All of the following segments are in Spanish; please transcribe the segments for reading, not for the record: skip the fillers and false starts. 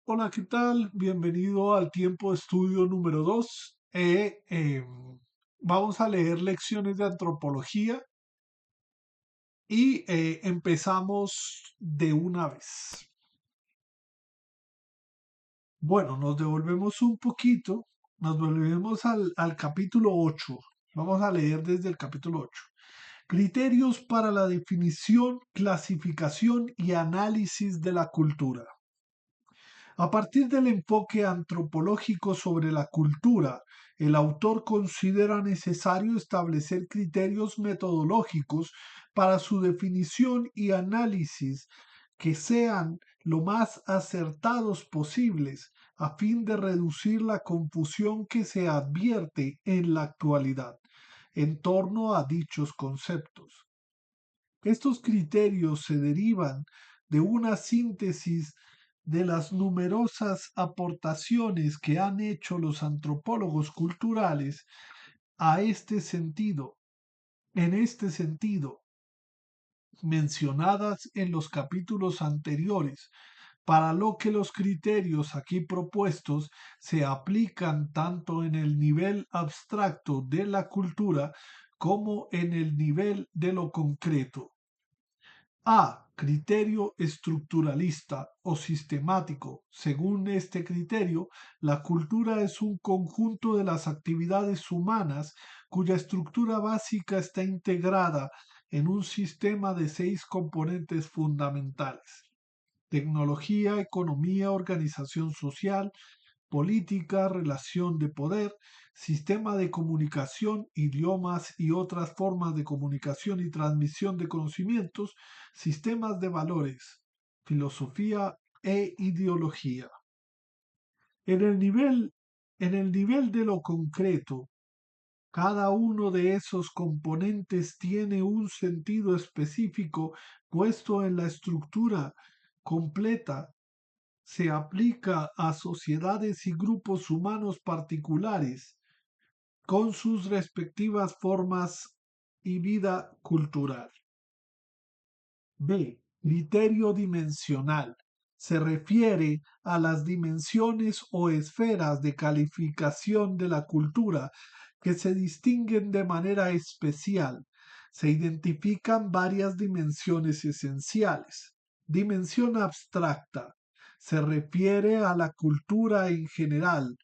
Hola, ¿qué tal? Bienvenido al tiempo de estudio número 2. Vamos a leer lecciones de antropología y empezamos de una vez. Bueno, nos devolvemos un poquito, nos volvemos al capítulo 8. Vamos a leer desde el capítulo 8. Criterios para la definición, clasificación y análisis de la cultura. A partir del enfoque antropológico sobre la cultura, el autor considera necesario establecer criterios metodológicos para su definición y análisis que sean lo más acertados posibles a fin de reducir la confusión que se advierte en la actualidad en torno a dichos conceptos. Estos criterios se derivan de una síntesis de las numerosas aportaciones que han hecho los antropólogos culturales a este sentido, en este sentido, mencionadas en los capítulos anteriores, para lo que los criterios aquí propuestos se aplican tanto en el nivel abstracto de la cultura como en el nivel de lo concreto. A. Criterio estructuralista o sistemático. Según este criterio, la cultura es un conjunto de las actividades humanas cuya estructura básica está integrada en un sistema de 6 componentes fundamentales: tecnología, economía, organización social, política, relación de poder, sistema de comunicación, idiomas y otras formas de comunicación y transmisión de conocimientos, sistemas de valores, filosofía e ideología. En el nivel, en el nivel de lo concreto, cada uno de esos componentes tiene un sentido específico puesto en la estructura completa, se aplica a sociedades y grupos humanos particulares con sus respectivas formas y vida cultural. B. Criterio dimensional. Se refiere a las dimensiones o esferas de calificación de la cultura que se distinguen de manera especial. Se identifican varias dimensiones esenciales. Dimensión abstracta. Se refiere a la cultura en general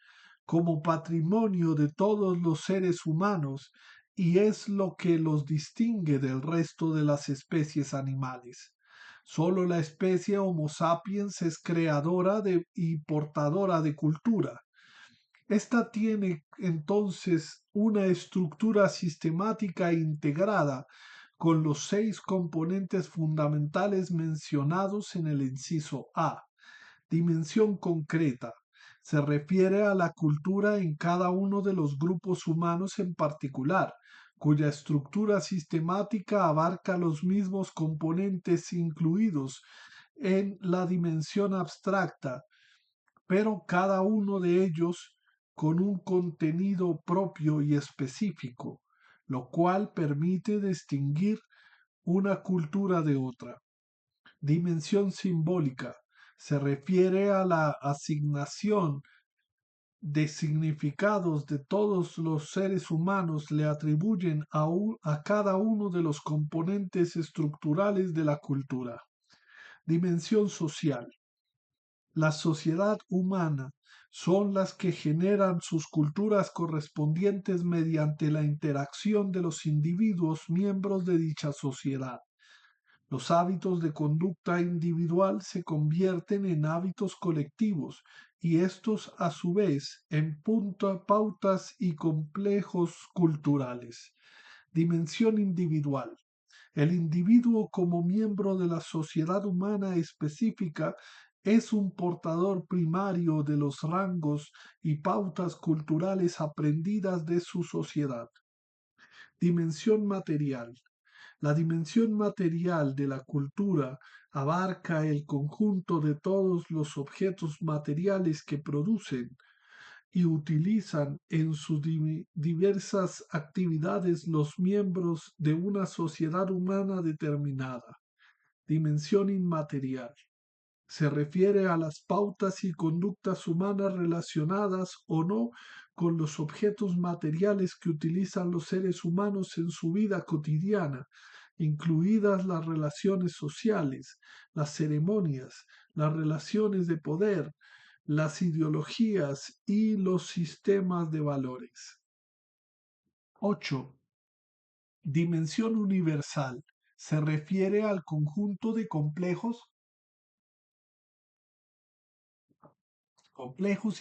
como patrimonio de todos los seres humanos y es lo que los distingue del resto de las especies animales. Solo la especie Homo sapiens es creadora y portadora de cultura. Esta tiene entonces una estructura sistemática e integrada con los 6 componentes fundamentales mencionados en el inciso A. Dimensión concreta. Se refiere a la cultura en cada uno de los grupos humanos en particular, cuya estructura sistemática abarca los mismos componentes incluidos en la dimensión abstracta, pero cada uno de ellos con un contenido propio y específico, lo cual permite distinguir una cultura de otra. Dimensión simbólica. Se refiere a la asignación de significados de todos los seres humanos le atribuyen a cada uno de los componentes estructurales de la cultura. Dimensión social. La sociedad humana son las que generan sus culturas correspondientes mediante la interacción de los individuos miembros de dicha sociedad. Los hábitos de conducta individual se convierten en hábitos colectivos y estos a su vez en pautas y complejos culturales. Dimensión individual. El individuo como miembro de la sociedad humana específica es un portador primario de los rangos y pautas culturales aprendidas de su sociedad. Dimensión material. La dimensión material de la cultura abarca el conjunto de todos los objetos materiales que producen y utilizan en sus diversas actividades los miembros de una sociedad humana determinada. Dimensión inmaterial. Se refiere a las pautas y conductas humanas relacionadas o no con los objetos materiales que utilizan los seres humanos en su vida cotidiana, incluidas las relaciones sociales, las ceremonias, las relaciones de poder, las ideologías y los sistemas de valores. 8. Dimensión universal. Se refiere al conjunto de complejos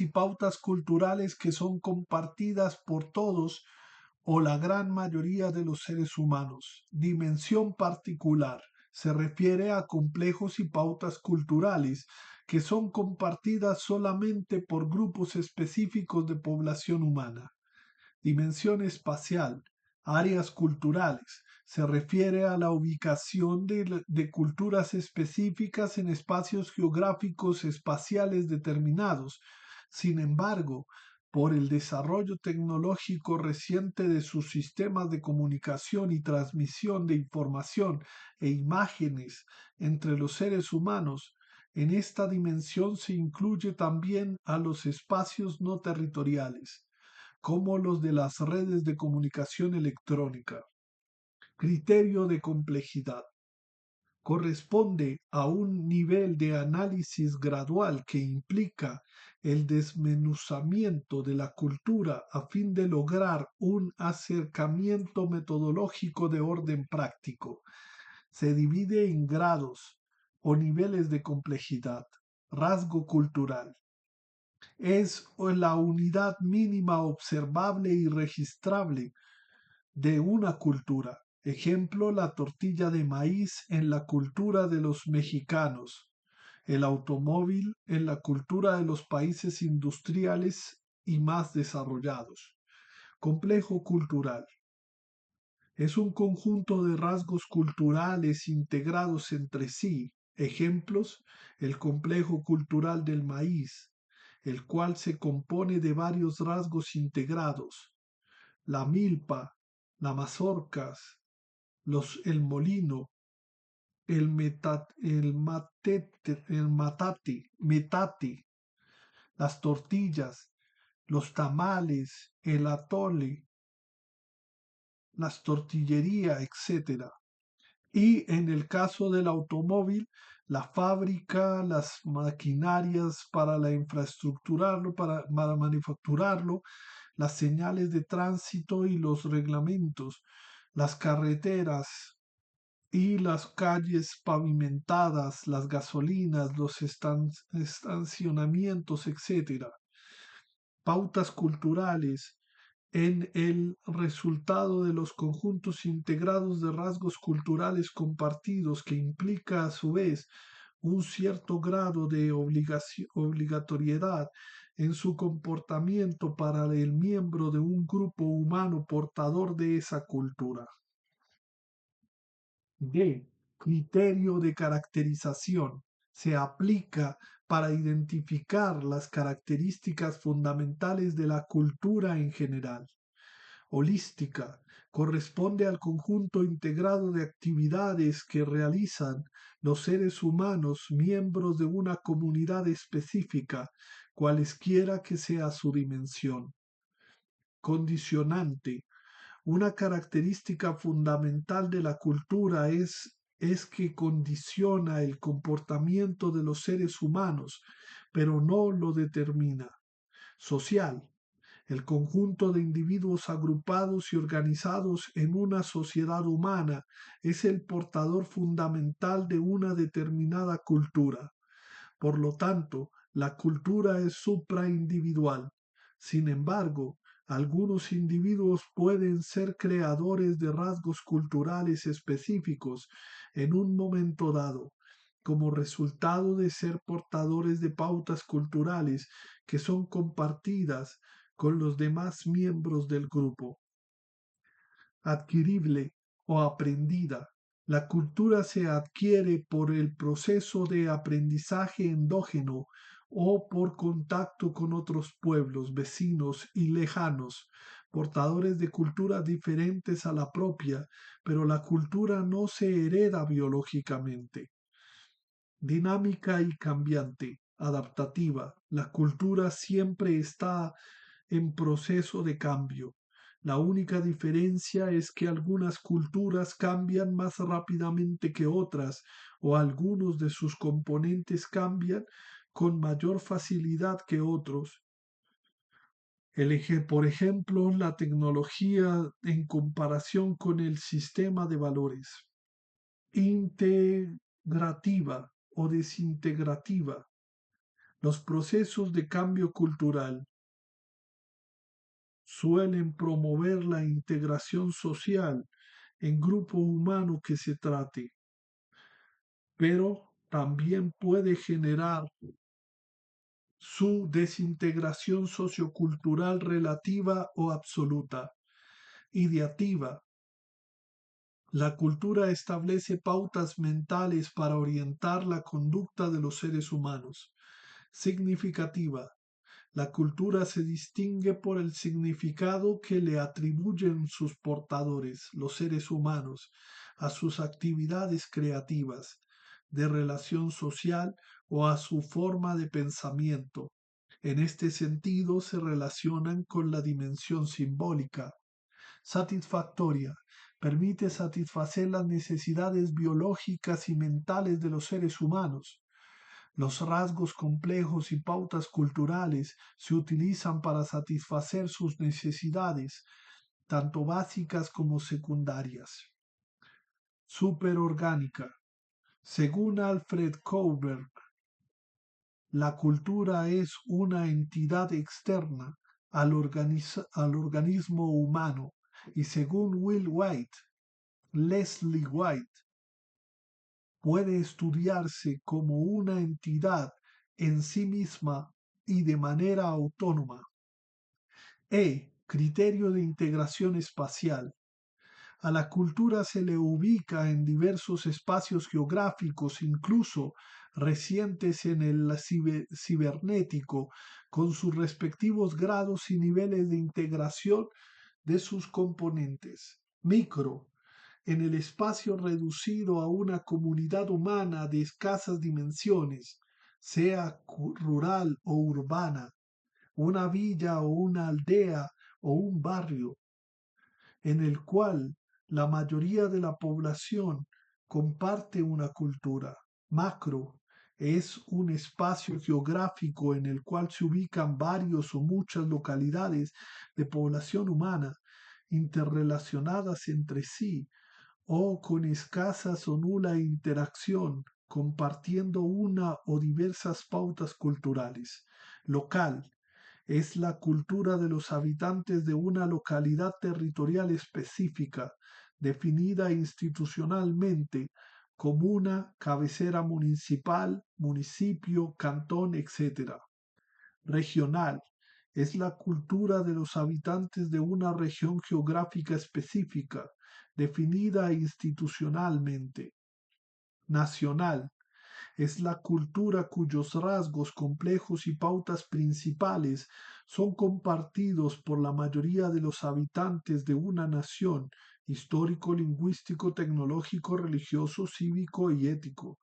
y pautas culturales que son compartidas por todos o la gran mayoría de los seres humanos. Dimensión particular. Se refiere a complejos y pautas culturales que son compartidas solamente por grupos específicos de población humana. Dimensión espacial, áreas culturales. Se refiere a la ubicación de culturas específicas en espacios geográficos espaciales determinados. Sin embargo, por el desarrollo tecnológico reciente de sus sistemas de comunicación y transmisión de información e imágenes entre los seres humanos, en esta dimensión se incluye también a los espacios no territoriales como los de las redes de comunicación electrónica. Criterio de complejidad. Corresponde a un nivel de análisis gradual que implica el desmenuzamiento de la cultura a fin de lograr un acercamiento metodológico de orden práctico. Se divide en grados o niveles de complejidad. Rasgo cultural es la unidad mínima observable y registrable de una cultura. Ejemplo, la tortilla de maíz en la cultura de los mexicanos, el automóvil en la cultura de los países industriales y más desarrollados. Complejo cultural. Es un conjunto de rasgos culturales integrados entre sí. Ejemplos, el complejo cultural del maíz, el cual se compone de varios rasgos integrados. La milpa, la mazorcas, el molino, metate, las tortillas, los tamales, el atole, las tortillerías, etc. Y en el caso del automóvil, la fábrica, las maquinarias para la infraestructurarlo, para manufacturarlo, las señales de tránsito y los reglamentos, las carreteras y las calles pavimentadas, las gasolinas, los estacionamientos, etc. Pautas culturales en el resultado de los conjuntos integrados de rasgos culturales compartidos que implica a su vez un cierto grado de obligatoriedad en su comportamiento para el miembro de un grupo humano portador de esa cultura. D. Criterio de caracterización. Se aplica para identificar las características fundamentales de la cultura en general. Holística. Corresponde al conjunto integrado de actividades que realizan los seres humanos miembros de una comunidad específica, cualesquiera que sea su dimensión. Condicionante. Una característica fundamental de la cultura es que condiciona el comportamiento de los seres humanos, pero no lo determina. Social. El conjunto de individuos agrupados y organizados en una sociedad humana es el portador fundamental de una determinada cultura. Por lo tanto, la cultura es supraindividual. Sin embargo, algunos individuos pueden ser creadores de rasgos culturales específicos en un momento dado, como resultado de ser portadores de pautas culturales que son compartidas con los demás miembros del grupo. Adquirible o aprendida. La cultura se adquiere por el proceso de aprendizaje endógeno o por contacto con otros pueblos, vecinos y lejanos, portadores de culturas diferentes a la propia, pero la cultura no se hereda biológicamente. Dinámica y cambiante, adaptativa. La cultura siempre está en proceso de cambio. La única diferencia es que algunas culturas cambian más rápidamente que otras o algunos de sus componentes cambian con mayor facilidad que otros. Por ejemplo, la tecnología en comparación con el sistema de valores. Integrativa o desintegrativa. Los procesos de cambio cultural suelen promover la integración social en grupo humano que se trate, pero también puede generar su desintegración sociocultural relativa o absoluta. Ideativa. La cultura establece pautas mentales para orientar la conducta de los seres humanos. Significativa. La cultura se distingue por el significado que le atribuyen sus portadores, los seres humanos, a sus actividades creativas, de relación social o a su forma de pensamiento. En este sentido se relacionan con la dimensión simbólica. Satisfactoria. Permite satisfacer las necesidades biológicas y mentales de los seres humanos. Los rasgos complejos y pautas culturales se utilizan para satisfacer sus necesidades, tanto básicas como secundarias. Superorgánica. Según Alfred Kohlberg, la cultura es una entidad externa al organismo humano y según Leslie White, puede estudiarse como una entidad en sí misma y de manera autónoma. Criterio de integración espacial. A la cultura se le ubica en diversos espacios geográficos, incluso recientes en el cibernético, con sus respectivos grados y niveles de integración de sus componentes. Micro, en el espacio reducido a una comunidad humana de escasas dimensiones, sea rural o urbana, una villa o una aldea o un barrio, en el cual la mayoría de la población comparte una cultura. Macro es un espacio geográfico en el cual se ubican varios o muchas localidades de población humana interrelacionadas entre sí o con escasas o nula interacción, compartiendo una o diversas pautas culturales. Local es la cultura de los habitantes de una localidad territorial específica, definida institucionalmente, comuna, cabecera municipal, municipio, cantón, etc. Regional es la cultura de los habitantes de una región geográfica específica, definida institucionalmente. Nacional es la cultura cuyos rasgos complejos y pautas principales son compartidos por la mayoría de los habitantes de una nación, histórico, lingüístico, tecnológico, religioso, cívico y ético.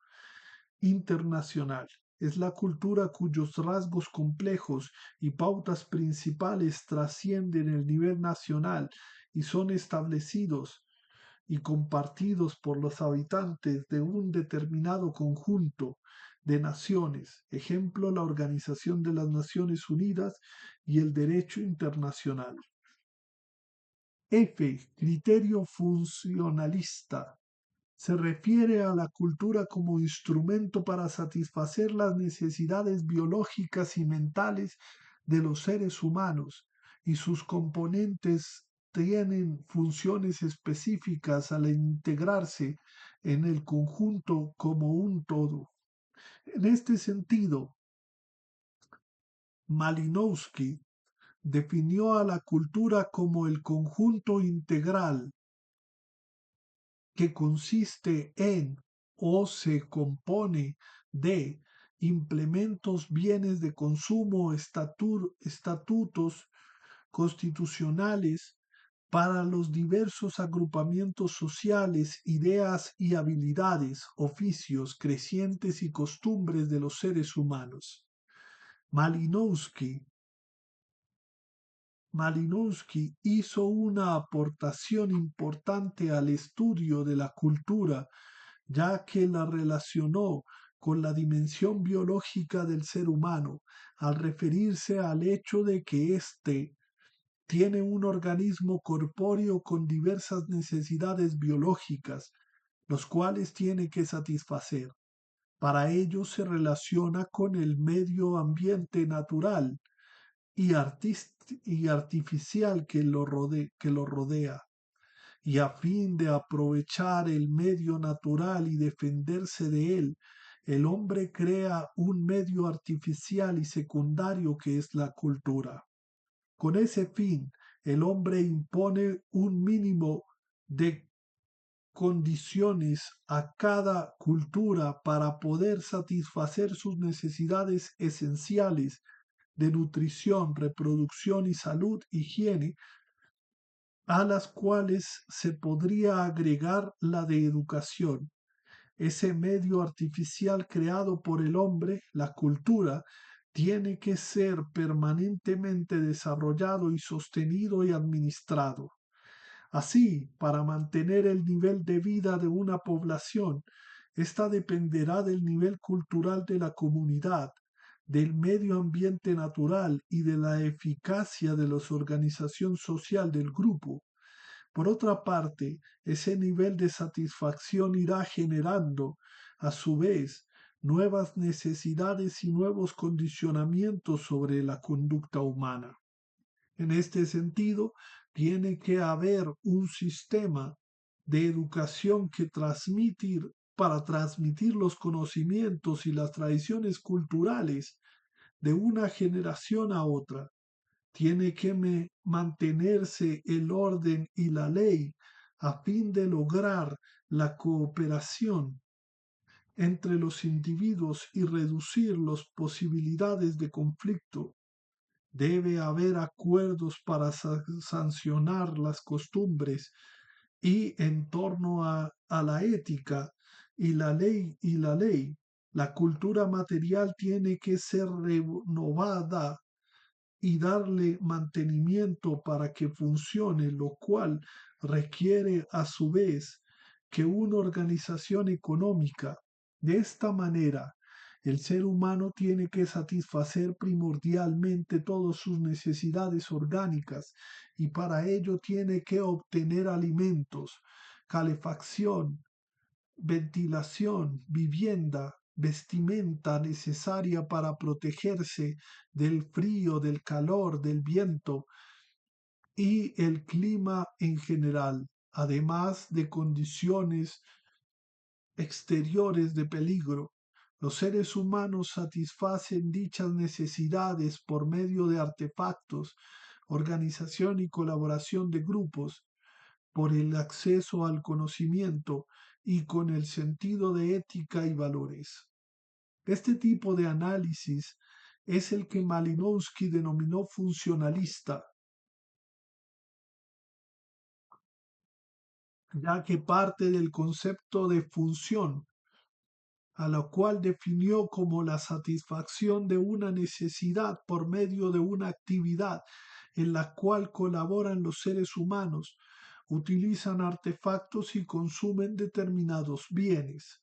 Internacional es la cultura cuyos rasgos complejos y pautas principales trascienden el nivel nacional y son establecidos y compartidos por los habitantes de un determinado conjunto de naciones, ejemplo la Organización de las Naciones Unidas y el derecho internacional. Criterio funcionalista. Se refiere a la cultura como instrumento para satisfacer las necesidades biológicas y mentales de los seres humanos y sus componentes tienen funciones específicas al integrarse en el conjunto como un todo. En este sentido, Malinowski definió a la cultura como el conjunto integral que consiste en o se compone de implementos, bienes de consumo, estatutos constitucionales, para los diversos agrupamientos sociales, ideas y habilidades, oficios, crecientes y costumbres de los seres humanos. Malinowski Malinowski hizo una aportación importante al estudio de la cultura, ya que la relacionó con la dimensión biológica del ser humano, al referirse al hecho de que éste tiene un organismo corpóreo con diversas necesidades biológicas, los cuales tiene que satisfacer. Para ello se relaciona con el medio ambiente natural y, y artificial que lo rodea, y a fin de aprovechar el medio natural y defenderse de él, el hombre crea un medio artificial y secundario que es la cultura. Con ese fin, el hombre impone un mínimo de condiciones a cada cultura para poder satisfacer sus necesidades esenciales de nutrición, reproducción y salud, higiene, a las cuales se podría agregar la de educación. Ese medio artificial creado por el hombre, la cultura, tiene que ser permanentemente desarrollado y sostenido y administrado. Así, para mantener el nivel de vida de una población, ésta dependerá del nivel cultural de la comunidad, del medio ambiente natural y de la eficacia de la organización social del grupo. Por otra parte, ese nivel de satisfacción irá generando, a su vez, nuevas necesidades y nuevos condicionamientos sobre la conducta humana. En este sentido, tiene que haber un sistema de educación que transmitir para transmitir los conocimientos y las tradiciones culturales de una generación a otra. Tiene que mantenerse el orden y la ley a fin de lograr la cooperación entre los individuos y reducir las posibilidades de conflicto. Debe haber acuerdos para sancionar las costumbres y en torno a la ética y la ley. La cultura material tiene que ser renovada y darle mantenimiento para que funcione, lo cual requiere a su vez que una organización económica. De esta manera, el ser humano tiene que satisfacer primordialmente todas sus necesidades orgánicas y para ello tiene que obtener alimentos, calefacción, ventilación, vivienda, vestimenta necesaria para protegerse del frío, del calor, del viento y el clima en general, además de condiciones exteriores de peligro. Los seres humanos satisfacen dichas necesidades por medio de artefactos, organización y colaboración de grupos, por el acceso al conocimiento y con el sentido de ética y valores. Este tipo de análisis es el que Malinowski denominó funcionalista, ya que parte del concepto de función, a la cual definió como la satisfacción de una necesidad por medio de una actividad en la cual colaboran los seres humanos, utilizan artefactos y consumen determinados bienes.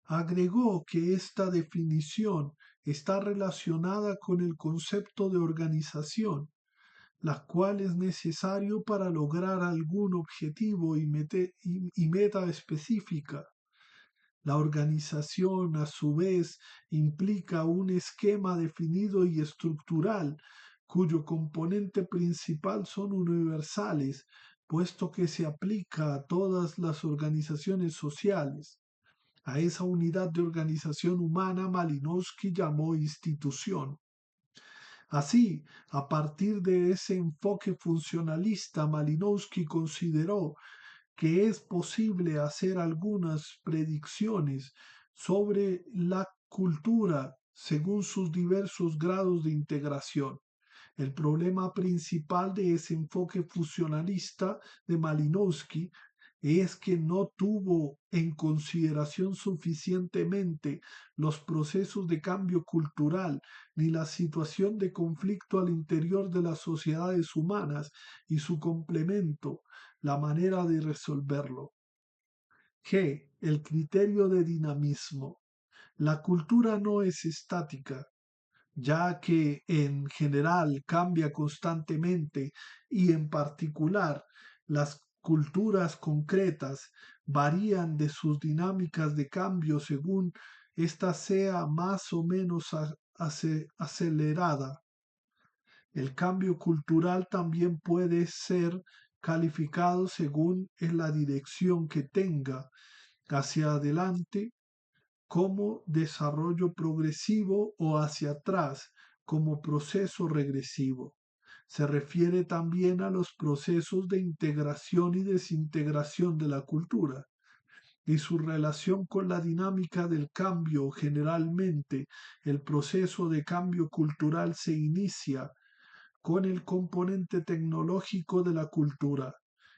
Agregó que esta definición está relacionada con el concepto de organización, la cual es necesario para lograr algún objetivo y meta específica. La organización, a su vez, implica un esquema definido y estructural, cuyo componente principal son universales, puesto que se aplica a todas las organizaciones sociales. A esa unidad de organización humana Malinowski llamó institución. Así, a partir de ese enfoque funcionalista, Malinowski consideró que es posible hacer algunas predicciones sobre la cultura según sus diversos grados de integración. El problema principal de ese enfoque fusionalista de Malinowski es que no tuvo en consideración suficientemente los procesos de cambio cultural ni la situación de conflicto al interior de las sociedades humanas y su complemento, la manera de resolverlo. G. El criterio de dinamismo. La cultura no es estática, ya que en general cambia constantemente y en particular las culturas concretas varían de sus dinámicas de cambio según ésta sea más o menos acelerada. El cambio cultural también puede ser calificado según en la dirección que tenga hacia adelante como desarrollo progresivo o hacia atrás como proceso regresivo. Se refiere también a los procesos de integración y desintegración de la cultura y su relación con la dinámica del cambio. Generalmente, el proceso de cambio cultural se inicia con el componente tecnológico de la cultura,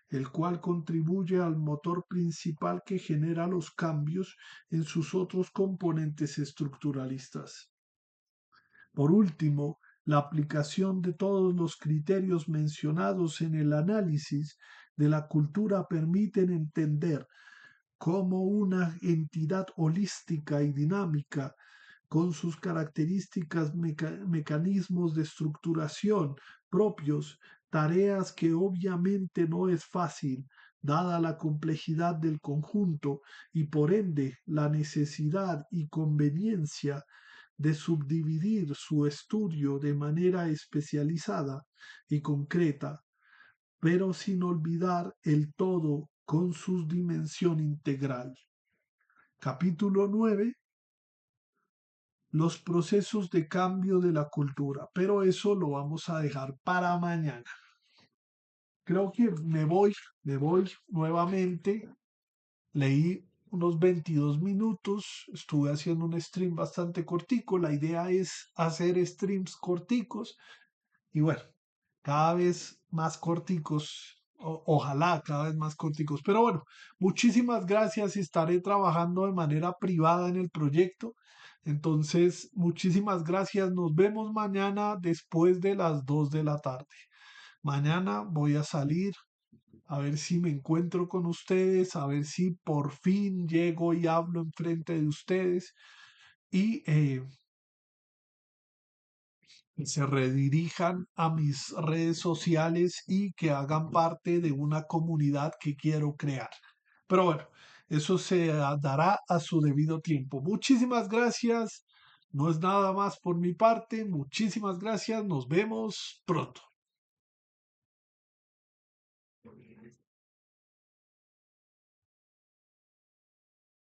el cual contribuye al motor principal que genera los cambios en sus otros componentes estructuralistas. Por último, la aplicación de todos los criterios mencionados en el análisis de la cultura permiten entender cómo una entidad holística y dinámica con sus características, mecanismos de estructuración propios, tareas que obviamente no es fácil, dada la complejidad del conjunto y por ende la necesidad y conveniencia de subdividir su estudio de manera especializada y concreta, pero sin olvidar el todo con su dimensión integral. Capítulo 9: los procesos de cambio de la cultura, pero eso lo vamos a dejar para mañana. Creo que me voy nuevamente. Leí unos 22 minutos, estuve haciendo un stream bastante cortico. La idea es hacer streams corticos y bueno, cada vez más corticos, ojalá cada vez más corticos. Pero bueno, muchísimas gracias y estaré trabajando de manera privada en el proyecto. Entonces, muchísimas gracias. Nos vemos mañana después de las 2 de la tarde. Mañana voy a salir a ver si me encuentro con ustedes, a ver si por fin llego y hablo enfrente de ustedes y se redirijan a mis redes sociales y que hagan parte de una comunidad que quiero crear. Pero bueno, eso se dará a su debido tiempo. Muchísimas gracias. No es nada más por mi parte. Muchísimas gracias. Nos vemos pronto.